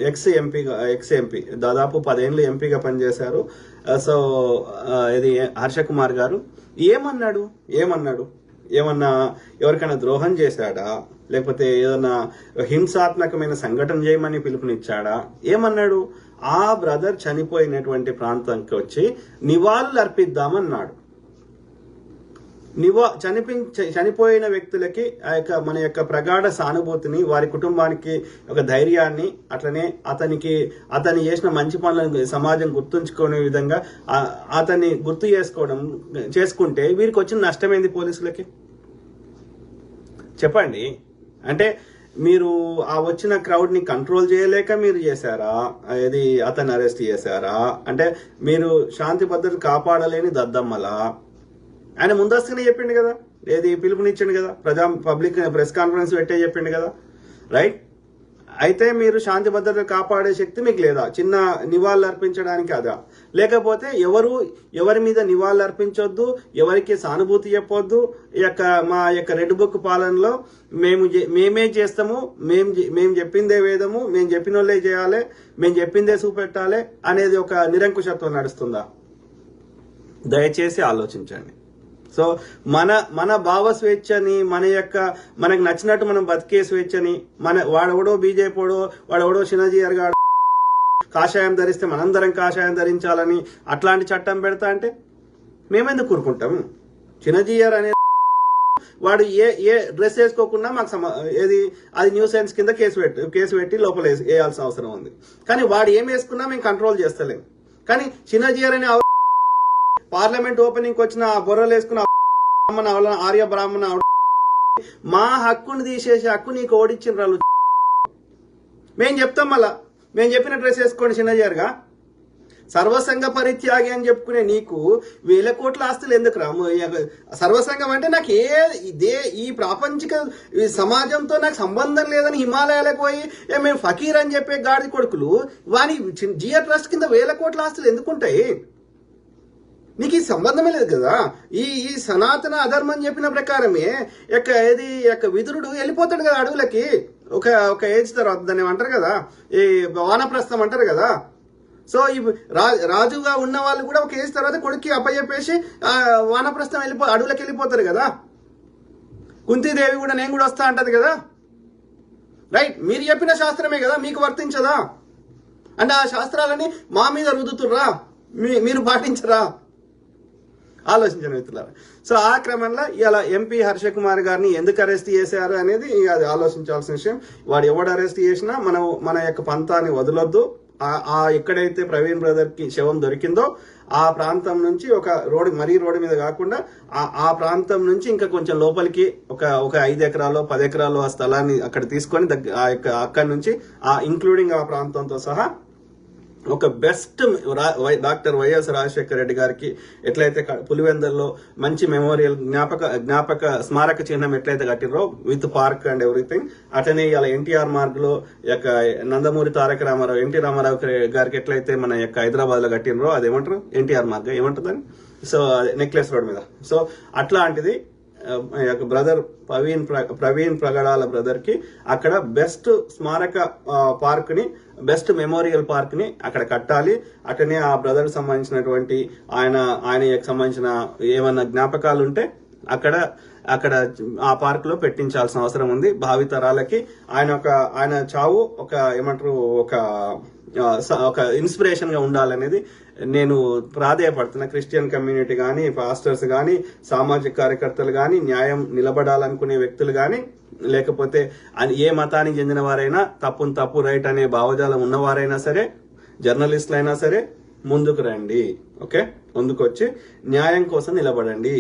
Ex MP దాదాపు 10 ఏళ్ళు ఎంపీగా పనిచేశారు. సో ఇది హర్ష కుమార్ గారు ఏమన్నాడు ఏమన్నా ఎవరికైనా ద్రోహం చేశాడా, లేకపోతే ఏదన్నా హింసాత్మకమైన సంఘటన చేయమని పిలుపునిచ్చాడా? ఏమన్నాడు? ఆ బ్రదర్ చనిపోయినటువంటి ప్రాంతానికి వచ్చి నివాళులు అర్పిద్దామన్నాడు. చనిపోయిన వ్యక్తులకి మన యొక్క ప్రగాఢ సానుభూతిని, వారి కుటుంబానికి ఒక ధైర్యాన్ని, అట్లనే అతని చేసిన మంచి పనులను సమాజం గుర్తుంచుకునే విధంగా అతన్ని గుర్తు చేసుకుంటే వీరికి వచ్చిన నష్టమేంది పోలీసులకి? చెప్పండి. అంటే మీరు ఆ వచ్చిన క్రౌడ్ ని కంట్రోల్ చేయలేక మీరు చేశారా? ఇది అతన్ని అరెస్ట్ చేశారా? అంటే మీరు శాంతి భద్రత కాపాడలేని దద్దమ్మలా? ఆయన ముందస్తుగానే చెప్పిండు కదా, ఏది పిలుపునిచ్చిండు కదా, పబ్లిక్ ప్రెస్ కాన్ఫరెన్స్ పెట్టే చెప్పిండు కదా, రైట్? అయితే మీరు శాంతి భద్రత కాపాడే శక్తి మీకు లేదా? చిన్న నివాళులు అర్పించడానికి అదా? లేకపోతే ఎవరి మీద నివాళులు అర్పించొద్దు, ఎవరికి సానుభూతి చెప్పొద్దు, మా యొక్క రెడ్ బుక్ పాలనలో మేమే చేస్తాము, మేము చెప్పిందే వేదము, మేము చెప్పిన వాళ్ళే చేయాలి, మేము చెప్పిందే చూపెట్టాలి అనేది ఒక నిరంకుశత్వం నడుస్తుందా? దయచేసి ఆలోచించండి. సో మన భావ స్వేచ్ఛని, మనకు నచ్చినట్టు మనం బతికే స్వేచ్ఛని, వాడెవడో బీజేపీడో, వాడెవడో చిన్నజీఆర్ గారు కాషాయం ధరిస్తే మనందరం కాషాయం ధరించాలని అట్లాంటి చట్టం పెడతా అంటే మేమెందుకు కూరుకుంటాం? చిన్నజీఆర్ అనే వాడు ఏ డ్రెస్ వేసుకోకుండా మాకు అది న్యూసెన్స్ కింద కేసు పెట్టి లోపల వేయాల్సిన అవసరం ఉంది. కానీ వాడు ఏం వేసుకున్నా మేము కంట్రోల్ చేస్తలేం. కానీ చిన్నజీఆర్ అనే పార్లమెంట్ ఓపెనింగ్ వచ్చిన బొర్రలు వేసుకున్న ఆర్య బ్రాహ్మణ మా హక్కుని తీసేసి హక్కు నీకు ఓడించిన వాళ్ళు మేము చెప్తాం. మళ్ళా మేము చెప్పిన డ్రెస్ వేసుకోండి చిన్నజీఆర్గా. సర్వసంగ పరిత్యాగి అని చెప్పుకునే నీకు 1000 కోట్ల ఆస్తులు ఎందుకు రా? సర్వసంగం అంటే నాకు ఈ ప్రాపంచిక సమాజంతో నాకు సంబంధం లేదని హిమాలయాలకు పోయి మేము ఫకీర్ అని చెప్పే గాడి కొడుకులు వాని జియో ట్రస్ట్ కింద 1000 కోట్ల ఆస్తులు ఎందుకుంటాయి? నీకు ఈ సంబంధమే లేదు కదా. ఈ సనాతన అధర్మం చెప్పిన ప్రకారమే విదురుడు వెళ్ళిపోతాడు కదా అడవులకి ఒక ఏజ్ తర్వాత. దాన్ని అంటారు కదా, ఈ వానప్రస్థం అంటారు కదా. సో ఈ రాజుగా ఉన్న వాళ్ళు కూడా ఒక ఏజ్ తర్వాత కొడుక్కి అప్పచెప్పేసి వానప్రస్థం అడవులకు వెళ్ళిపోతారు కదా. కుంతీదేవి కూడా నేను కూడా వస్తా అంటది కదా, రైట్? మీరు చెప్పిన శాస్త్రమే కదా, మీకు వర్తించదా? అంటే ఆ శాస్త్రాలని మా మీద రుద్దుతుర్రా, మీరు పాటించరా? ఆలోచించండి మిత్రులారా. సో ఆ క్రమంలో ఇలా ఎంపీ హర్ష కుమార్ గారిని ఎందుకు అరెస్ట్ చేశారు అనేది అది ఆలోచించాల్సిన విషయం. వాడు ఎవడు అరెస్ట్ చేసినా మన యొక్క పంతాన్ని వదలొద్దు. ఎక్కడైతే ప్రవీణ్ బ్రదర్ కి శవం దొరికిందో ఆ ప్రాంతం నుంచి ఒక రోడ్డు మీద కాకుండా ఆ ప్రాంతం నుంచి ఇంకా కొంచెం లోపలికి ఒక 5 ఎకరాలు 10 ఎకరాలు ఆ స్థలాన్ని అక్కడ తీసుకొని అక్కడి నుంచి ఇంక్లూడింగ్ ఆ ప్రాంతంతో సహా ఒక బెస్ట్ డాక్టర్ వైఎస్ రాజశేఖర రెడ్డి గారికి ఎట్లయితే పులివెందల్లో మంచి మెమోరియల్ జ్ఞాపక స్మారక చిహ్నం ఎట్లయితే కట్టిరో విత్ పార్క్ అండ్ ఎవ్రీథింగ్, అట్లనే ఇలా ఎన్టీఆర్ మార్గ్ లో నందమూరి తారక రామారావు ఎన్టీ రామారావు గారికి ఎట్లయితే మన హైదరాబాద్ లో కట్టినరో అదేమంటారు ఎన్టీఆర్ మార్గ్ ఏమంటుందని, సో నెక్లెస్ రోడ్ మీద. సో అట్లాంటిది బ్రదర్ ప్రవీణ్ ప్రగడాల బ్రదర్ కి అక్కడ బెస్ట్ స్మారక పార్క్ ని, బెస్ట్ మెమోరియల్ పార్క్ ని అక్కడ కట్టాలి. అట్లనే ఆ బ్రదర్ సంబంధించినటువంటి ఆయనకు సంబంధించిన ఏమన్నా జ్ఞాపకాలు ఉంటే అక్కడ ఆ పార్క్ లో పెట్టించాల్సిన అవసరం ఉంది. భావితరాలకి ఆయన చావు ఒక ఇన్స్పిరేషన్ గా ఉండాలనేది నేను ప్రాధేయపడుతున్నా. క్రిస్టియన్ కమ్యూనిటీ కానీ, పాస్టర్స్ కానీ, సామాజిక కార్యకర్తలు కానీ, న్యాయం నిలబడాలనుకునే వ్యక్తులు కానీ, లేకపోతే ఏ మతానికి చెందిన వారైనా తప్పును తప్పు రైట్ అనే భావజాలం ఉన్నవారైనా సరే, జర్నలిస్టులు అయినా సరే ముందుకు రండి. ఓకే, ముందుకు వచ్చి న్యాయం కోసం నిలబడండి.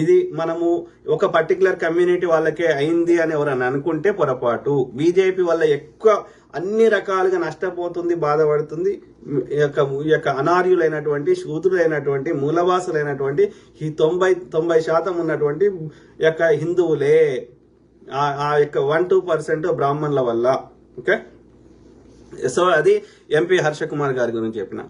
ఇది మనము ఒక పర్టికులర్ కమ్యూనిటీ వాళ్ళకే అయింది అని ఎవరన్నా అనుకుంటే పొరపాటు. బీజేపీ వల్ల ఎక్కువ అన్ని రకాలుగా నష్టపోతుంది, బాధపడుతుంది. ఈ యొక్క అనార్యులైనటువంటి, శూద్రులైనటువంటి, మూలవాసులైనటువంటి ఈ 90% ఉన్నటువంటి హిందువులే, ఆ యొక్క 1-2% బ్రాహ్మణుల వల్ల. ఓకే, సో అది ఎంపీ హర్ష కుమార్ గారి గురించి చెప్పిన.